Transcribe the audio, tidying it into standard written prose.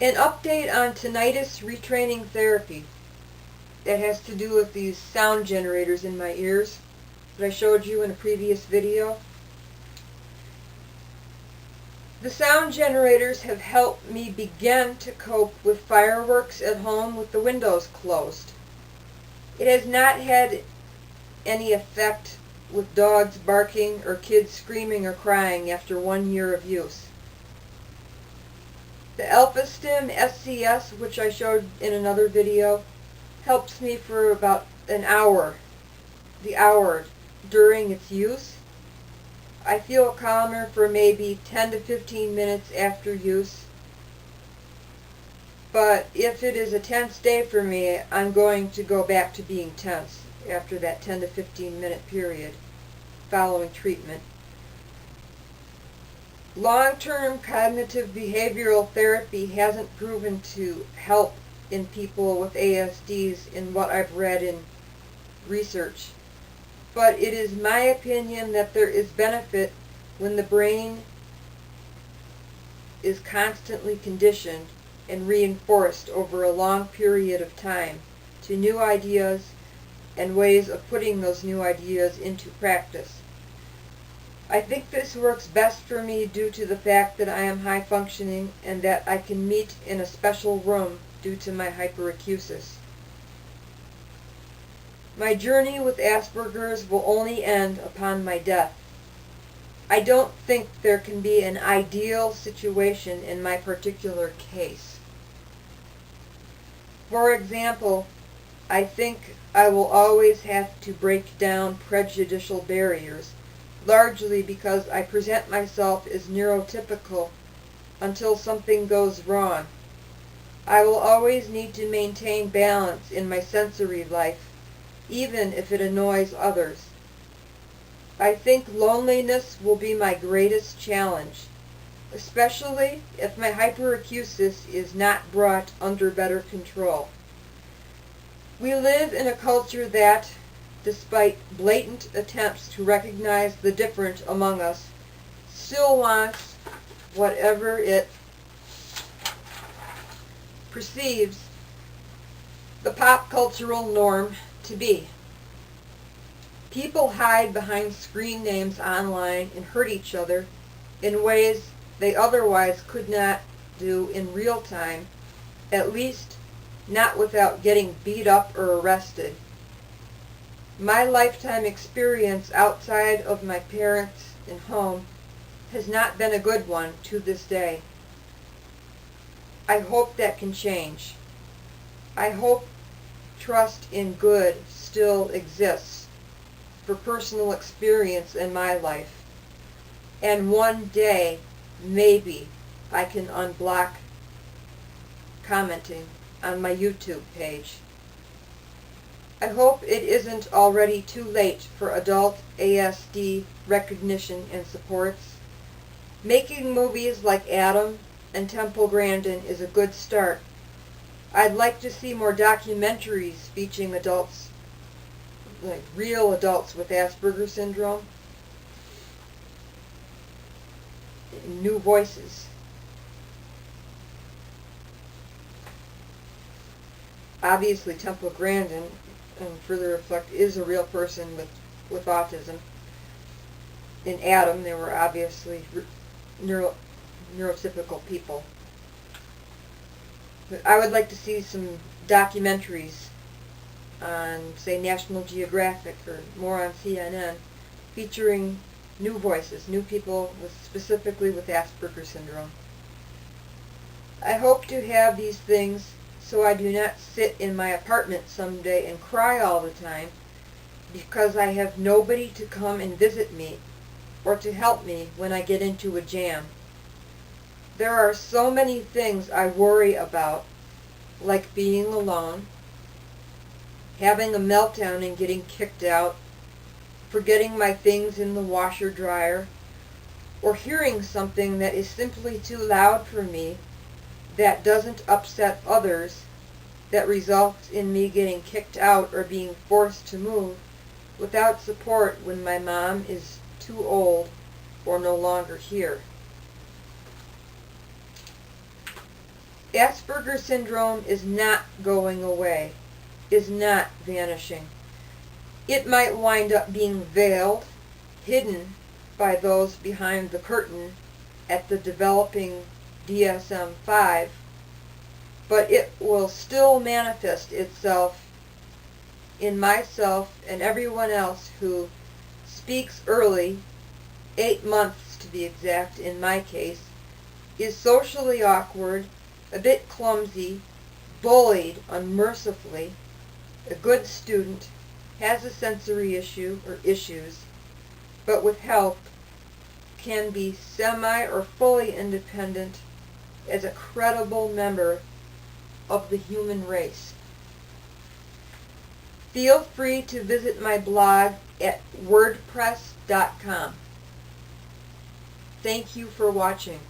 An update on tinnitus+retraining therapy. That has to do with these sound generators in my ears that I showed you in a previous video. The sound generators have helped me begin to cope with fireworks at home with the windows closed. It has not had any effect with dogs barking or kids screaming or crying after 1 year of use. The alpha-stim+scs, which I showed in another video, helps me for about an hour, the hour during its use. I feel calmer for maybe 10 to 15 minutes after use. But if it is a tense day for me, I'm going to go back to being tense after that 10 to 15 minute period following treatment. Long-term cognitive behavioral therapy hasn't proven to help in people with ASDs in what I've read in research. But it is my opinion that there is benefit when the brain is constantly conditioned and reinforced over a long period of time to new ideas and ways of putting those new ideas into practice. I think this works best for me due to the fact that I am high functioning and that I can meet in a special room due to my hyperacusis. My journey with Asperger's will only end upon my death. I don't think there can be an ideal situation in my particular case. For example, I think I will always have to break down prejudicial barriers, largely because I present myself as neurotypical until something goes wrong. I will always need to maintain balance in my sensory life, even if it annoys others. I think loneliness will be my greatest challenge, especially if my hyperacusis is not brought under better control. We live in a culture that, despite blatant attempts to recognize the different among us, still wants whatever it perceives the pop cultural norm to be. People hide behind screen names online and hurt each other in ways they otherwise could not do in real time, at least not without getting beat up or arrested. My lifetime experience outside of my parents and home has not been a good one to this day. I hope that can change. I hope trust in good still exists for personal experience in my life. And one day, maybe, I can unblock commenting on my YouTube page. I hope it isn't already too late for adult ASD recognition and supports. Making movies like Adam and Temple Grandin is a good start. I'd like to see more documentaries featuring adults, like real adults with Asperger syndrome. New voices. Obviously, Temple Grandin, and further reflect, is a real person with autism. In Adam, they were obviously neurotypical people. But I would like to see some documentaries on, say, National Geographic or more on CNN, featuring new voices, new people specifically with Asperger syndrome. I hope to have these things so I do not sit in my apartment someday and cry all the time because I have nobody to come and visit me or to help me when I get into a jam. There are so many things I worry about, like being alone, having a meltdown and getting kicked out, forgetting my things in the washer dryer, or hearing something that is simply too loud for me that doesn't upset others, that results in me getting kicked out or being forced to move without support when my mom is too old or no longer here. Asperger syndrome is not going away, is not vanishing. It might wind up being veiled, hidden by those behind the curtain at the developing DSM-5, but it will still manifest itself in myself and everyone else who speaks early, 8 months to be exact in my case, is socially awkward, a bit clumsy, bullied unmercifully, a good student, has a sensory issue or issues, but with help can be semi or fully independent as a credible member of the human race. Feel free to visit my blog at wordpress.com. Thank you for watching.